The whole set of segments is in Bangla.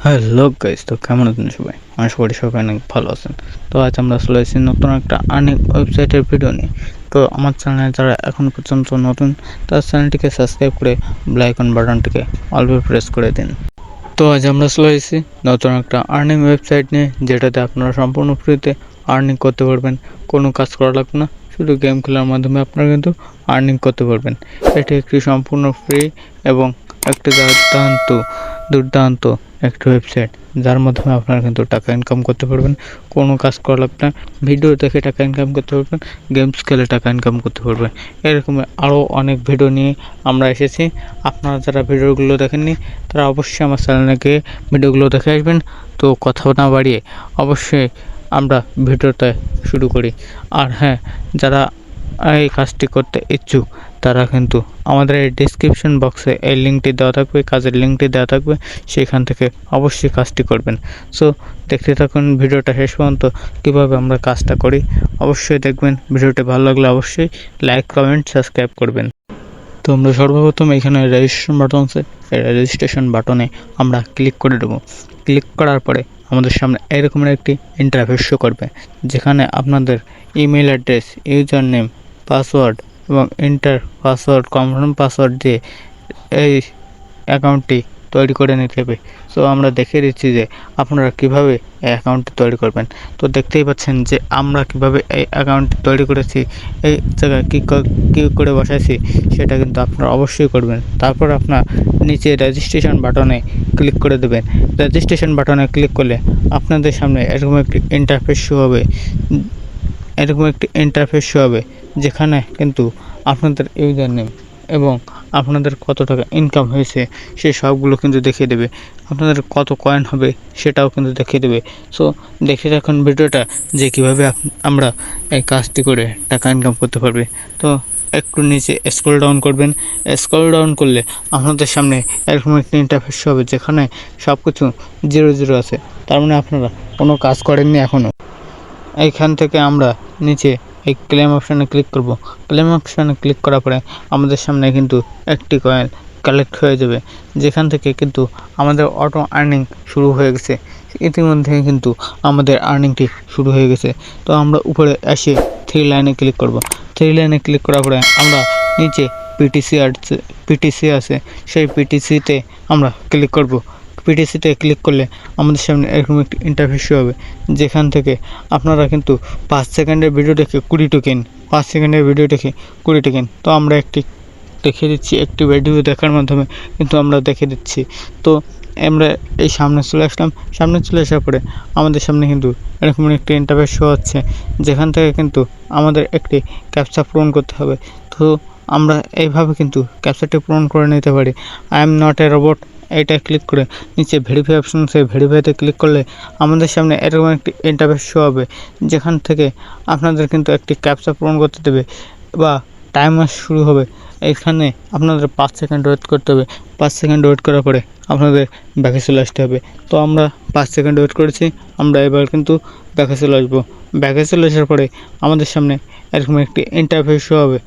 হ্যালো গাইস, তো কেমন আছেন সবাই? আশা করি সবাই অনেক ভালো আছেন। তো আজ আমরা চলে এসেছি নতুন একটা আর্নিং ওয়েবসাইটের ভিডিও নিয়ে। তো আমার চ্যানেলে যারা এখন পর্যন্ত নতুন, তার চ্যানেলটিকে সাবস্ক্রাইব করে বেল আইকন বাটনটিকে অল প্রেস করে দিন। তো আজ আমরা চলে এসেছি নতুন একটা আর্নিং ওয়েবসাইট নিয়ে, যেটাতে আপনারা সম্পূর্ণ ফ্রিতে আর্নিং করতে পারবেন। কোনো কাজ করা লাগবে না, শুধু গেম খেলার মাধ্যমে আপনারা কিন্তু আর্নিং করতে পারবেন। এটি একটি সম্পূর্ণ ফ্রি এবং একটি দুর্দান্ত একটি ওয়েবসাইট, যার মাধ্যমে আপনারা কিন্তু টাকা ইনকাম করতে পারবেন। কোনো কাজ করা লাগবে না, ভিডিও দেখে টাকা ইনকাম করতে পারবেন, গেমস খেলে টাকা ইনকাম করতে পারবেন। এরকম আরও অনেক ভিডিও নিয়ে আমরা এসেছি। আপনারা যারা ভিডিওগুলো দেখেননি, তারা অবশ্যই আমার চ্যানেলে গিয়ে ভিডিওগুলো দেখে আসবেন। তো কথা না বাড়িয়ে অবশ্যই আমরা ভিডিওটা শুরু করি। আর হ্যাঁ, যারা এই কাজটি করতে ইচ্ছুক, তারা কিন্তু আমাদের এই ডিসক্রিপশন বক্সে এই লিঙ্কটি দেওয়া থাকবে, কাজের লিঙ্কটি দেওয়া থাকবে, সেখান থেকে অবশ্যই কাজটি করবেন। সো দেখতে থাকুন ভিডিওটা শেষ পর্যন্ত, কীভাবে আমরা কাজটা করি। অবশ্যই দেখবেন, ভিডিওটি ভালো লাগলে অবশ্যই লাইক, কমেন্ট, সাবস্ক্রাইব করবেন। তো আমরা সর্বপ্রথম এখানে রেজিস্ট্রেশন বাটন আছে, এই রেজিস্ট্রেশন বাটনে আমরা ক্লিক করে দেবো। ক্লিক করার পরে আমাদের সামনে এরকমের একটি ইন্টারফেস শো করবে, যেখানে আপনাদের email address, user name, password এবং পাসওয়ার্ড, কনফার্ম পাসওয়ার্ড দিয়ে এই অ্যাকাউন্টটি তৈরি করে নিতে হবে। সো আমরা দেখিয়ে দিচ্ছি যে আপনারা কিভাবে এই অ্যাকাউন্টটি তৈরি করবেন। তো দেখতেই পাচ্ছেন যে আমরা কিভাবে এই অ্যাকাউন্টটি তৈরি করেছি, এই জায়গায় কী করে বসাইছি, সেটা কিন্তু আপনারা অবশ্যই করবেন। তারপর আপনার নিচে রেজিস্ট্রেশন বাটনে ক্লিক করে দেবেন। রেজিস্ট্রেশন বাটনে ক্লিক করলে আপনাদের সামনে এরকম একটি ইন্টারফেস শো হবে, যেখানে কিন্তু আপনাদের ইউজার নেম এবং আপনাদের কত টাকা ইনকাম হয়েছে সেই সবগুলো কিন্তু দেখিয়ে দেবে। আপনাদের কত কয়েন হবে সেটাও কিন্তু দেখিয়ে দেবে। সো দেখে রাখুন ভিডিওটা, যে কীভাবে আমরা এই কাজটি করে টাকা ইনকাম করতে পারবে। তো একটু নিচে স্ক্রল ডাউন করবেন। স্ক্রল ডাউন করলে আপনাদের সামনে এরকম একটি ইন্টারফেস হবে, যেখানে সব কিছু 0 আছে। তার মানে আপনারা কোনো কাজ করেননি এখনও। এইখান থেকে আমরা নিচে এই ক্লেম অপশানে ক্লিক করব। ক্লেম অপশানে ক্লিক করার পরে আমাদের সামনে কিন্তু একটি কয়েন কালেক্ট হয়ে যাবে, যেখান থেকে কিন্তু আমাদের অটো আর্নিং শুরু হয়ে গেছে। ইতিমধ্যে কিন্তু আমাদের আর্নিংটি শুরু হয়ে গেছে। তো আমরা উপরে এসে 3 লাইনে ক্লিক করব। 3 লাইনে ক্লিক করার পরে আমরা নিচে পিটিসি আছে, সেই পিটিসিতে আমরা ক্লিক করব। পিটিসিতে ক্লিক করলে আমাদের সামনে এরকম একটি ইন্টারফেস হবে, যেখান থেকে আপনারা কিন্তু 5 সেকেন্ডের ভিডিও দেখে 20 টোকেন, 5 সেকেন্ডের ভিডিও দেখে 20 টোকেন। তো আমরা একটি দেখিয়ে দিচ্ছি, একটি ভিডিও দেখার মাধ্যমে কিন্তু আমরা দেখিয়ে দিচ্ছি। তো আমরা এই সামনে চলে আসলাম। সামনে চলে আসার পরে আমাদের সামনে কিন্তু এরকম একটি ইন্টারফেস শো হচ্ছে, যেখান থেকে কিন্তু আমাদের একটি ক্যাপচা পূরণ করতে হবে। তো আমরা এইভাবে কিন্তু ক্যাপচাটি পূরণ করে নিতে পারি। I am not a robot, এইটা ক্লিক করে নিচে ভেরিফাই অপশন আছে, ভেরিফাইতে ক্লিক করলে আমাদের সামনে এরকম একটি ইন্টারফেস শো হবে, যেখান থেকে আপনাদের কিন্তু একটি ক্যাপচা পূরণ করতে দেবে বা টাইমার শুরু হবে। এখানে আপনাদের 5 সেকেন্ড ওয়েট করতে হবে। 5 সেকেন্ড ওয়েট করার পরে আপনাদের ব্যাকে চলে আসতে হবে। তো আমরা 5 সেকেন্ড ওয়েট করেছি, আমরা এবার কিন্তু ব্যাকে চলে আসবো। ব্যাকে চলে আসার পরে আমাদের সামনে এরকম একটি ইন্টারফেস শো হবে।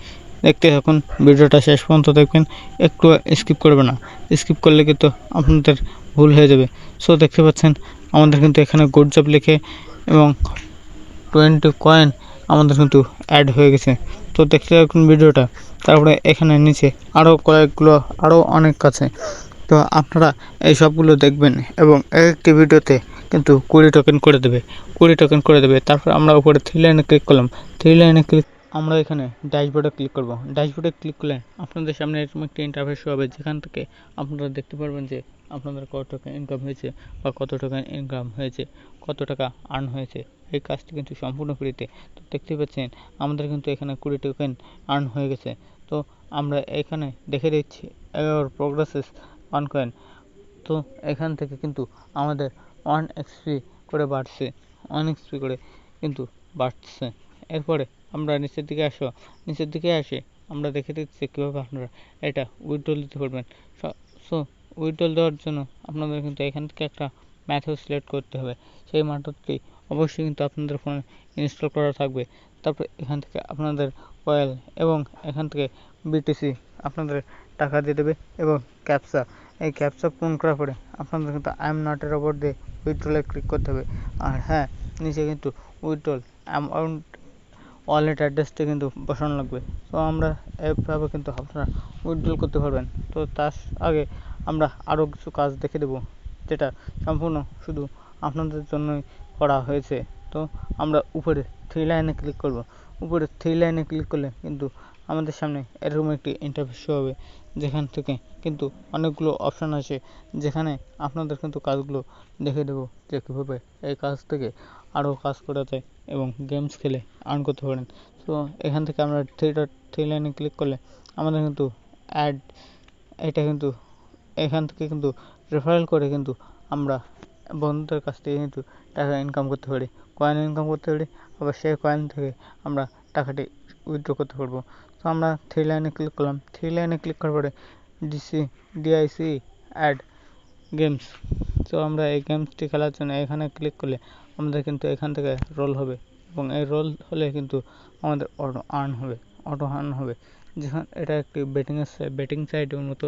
দেখতে থাকুন, ভিডিওটা শেষ পর্যন্ত দেখবেন, একটু স্কিপ করবে না। স্কিপ করলে কিন্তু আপনাদের ভুল হয়ে যাবে। সো দেখতে পাচ্ছেন আমাদের কিন্তু এখানে গুড জব লিখে এবং 20 কয়েন আমাদের কিন্তু অ্যাড হয়ে গেছে। তো দেখতে থাকুন ভিডিওটা। তারপরে এখানে নিচে আরও অনেক আছে। তো আপনারা এই সবগুলো দেখবেন এবং একটি ভিডিওতে কিন্তু 20 টোকেন করে দেবে। তারপর আমরা উপরে 3 লাইনে ক্লিক করলাম। 3 লাইনে ক্লিক আমরা এখানে ড্যাশবোর্ডে ক্লিক করব। ড্যাশবোর্ডে ক্লিক করলে আপনাদের সামনে এরকম একটি ইন্টারফেস হবে, যেখান থেকে আপনারা দেখতে পারবেন যে আপনাদের কত টাকা ইনকাম হয়েছে বা কত টাকা আর্ন হয়েছে। এই কাজটি কিন্তু সম্পূর্ণ ফ্রিতে। তো দেখতে পাচ্ছেন আমাদের কিন্তু এখানে 20 টোকেন আর্ন হয়ে গেছে। তো আমরা এখানে দেখে দিচ্ছি এর প্রোগ্রেসেস 1 কয়েন। তো এখান থেকে কিন্তু আমাদের 1 এক্সপি করে বাড়ছে, 1 এক্সপি করে কিন্তু বাড়ছে। এরপরে আমরা নিচের দিকে আসে আমরা দেখে দিচ্ছি কীভাবে আপনারা এটা উইথড্রল দিতে পারবেন। সো উইথড্রল দেওয়ার জন্য আপনাদের কিন্তু এখান থেকে একটা মেথড সিলেক্ট করতে হবে। সেই মেথডটি অবশ্যই কিন্তু আপনাদের ফোনে ইনস্টল করা থাকবে। তারপর এখান থেকে আপনাদের কয়েল এবং এখান থেকে বিটিসি আপনাদের টাকা দিয়ে দেবে এবং ক্যাপচা এই ক্যাপচা পূরণ করার পরে আপনাদের কিন্তু I am not a robot দিয়ে উইথড্রলে ক্লিক করতে হবে। আর হ্যাঁ, নিচে কিন্তু উইথড্রল অ্যামাউন্ট ওয়ালেট অ্যাড্রেসটা কিন্তু বসানো লাগবে। তো আমরা এভাবে কিন্তু আপনারা উইথড্রল করতে পারবেন। তো তার আগে আমরা আরও কিছু কাজ দেখে দেবো, যেটা সম্পূর্ণ শুধু আপনাদের জন্যই করা হয়েছে। তো আমরা উপরে থ্রি লাইনে ক্লিক করব। উপরে থ্রি লাইনে ক্লিক করলে কিন্তু আমাদের সামনে এরকম একটি ইন্টারফেস শো হবে, যেখান থেকে কিন্তু অনেকগুলো অপশান আছে, যেখানে আপনাদের কিন্তু কাজগুলো দেখে দেবো যে কীভাবে এই কাজ থেকে আরও কাজ করা যায় এবং গেমস খেলে আর্ন করতে পারেন। তো এখান থেকে আমরা থ্রি লাইনে ক্লিক করলে আমাদের কিন্তু অ্যাড, এটা কিন্তু এখান থেকে কিন্তু রেফারেল করে কিন্তু আমরা বন্ধুদের কাছ থেকে কিন্তু টাকা ইনকাম করতে পারি, কয়েন ইনকাম করতে পারি। আবার সেই কয়েন থেকে আমরা টাকাটি উইথড্র করতে পারবো। তো আমরা থ্রি লাইনে ক্লিক করলাম। থ্রি লাইনে ক্লিক করার পরে ডিআইসি অ্যাড গেমস। তো আমরা এই গেমসটি খেলার জন্য এখানে ক্লিক করলে আমাদের কিন্তু এখান থেকে রোল হবে, এবং এই রোল হলে কিন্তু আমাদের অটো আর্ন হবে। যেখানে এটা একটি বেটিং সাইটের মতো,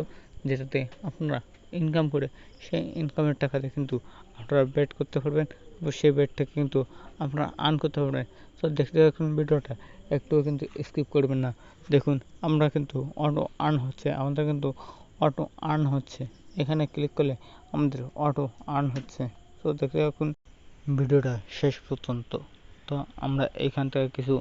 যেটাতে আপনারা ইনকাম করে সেই ইনকামের টাকাতে কিন্তু আপনারা বেট করতে পারবেন এবং সেই বেট থেকে কিন্তু আপনারা আর্ন করতে পারবেন। তো দেখতে দেখুন ভিডিওটা, একটুও কিন্তু স্কিপ করবেন না। দেখুন আমরা কিন্তু অটো আর্ন হচ্ছে, এখানে ক্লিক করলে আমাদের অটো আর্ন হচ্ছে। তো দেখতে থাকুন ভিডিওটা শেষ পর্যন্ত। তো আমরা এইখান থেকে কিছু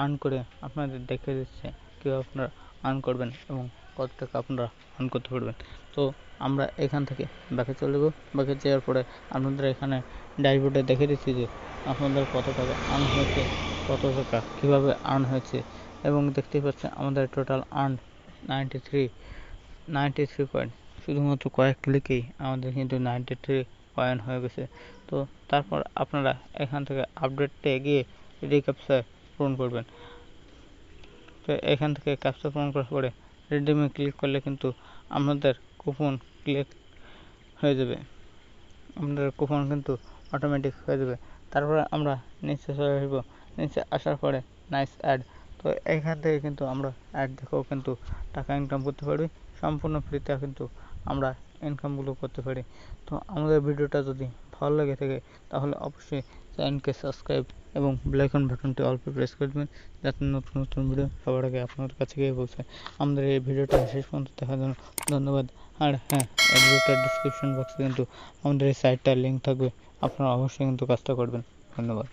আর্ন করে আপনাদের দেখে দিচ্ছে কীভাবে আপনারা আর্ন করবেন এবং কত টাকা আপনারা আর্ন করতে পারবেন। তো আমরা এখান থেকে ব্যাকে চলে যাবো। ব্যাকে যাওয়ার পরে আপনাদের এখানে ড্যাশবোর্ডে দেখে দিচ্ছি যে আপনাদের কত টাকা আর্ন হয়েছে, কত টাকা কীভাবে আর্ন হয়েছে, এবং দেখতেই পাচ্ছেন আমাদের টোটাল আর্ন 93 কয়েন। শুধুমাত্র কয়েক ক্লিকেই আমাদের কিন্তু 93 কয়েন হয়ে গেছে। তো তারপর আপনারা এখান থেকে আপডেটে গিয়ে রিক্যাপচা পূরণ করবেন। তো এখান থেকে ক্যাপচা পূরণ করার পরে রিডিমে ক্লিক করলে কিন্তু আপনাদের কুপন ক্লিক হয়ে যাবে, আপনাদের কুপন কিন্তু অটোমেটিক হয়ে যাবে। তারপরে আমরা নিচে চলে আসবো। নিচে আসার পরে নাইস অ্যাড। তো এখান থেকে কিন্তু আমরা অ্যাড দেখেও কিন্তু টাকা ইনকাম করতে পারি, সম্পূর্ণ ফ্রিতে কিন্তু আমরা ইনকামগুলো করতে পারি। তো আমাদের ভিডিওটা যদি ভালো লাগে থাকে তাহলে অবশ্যই চ্যানেলকে সাবস্ক্রাইব এবং বেল আইকন বাটনটি অল্প প্রেস করে দেবেন, যাতে নতুন নতুন ভিডিও সবার আগে আপনার কাছে গিয়ে পৌঁছায়। আমাদের এই ভিডিওটা শেষ পর্যন্ত দেখার জন্য ধন্যবাদ। আর হ্যাঁ, এই ভিডিওটার ডিসক্রিপশন বক্সে কিন্তু আমাদের এই সাইটটার লিঙ্ক থাকবে, আপনারা অবশ্যই কিন্তু কাজটা করবেন। ধন্যবাদ।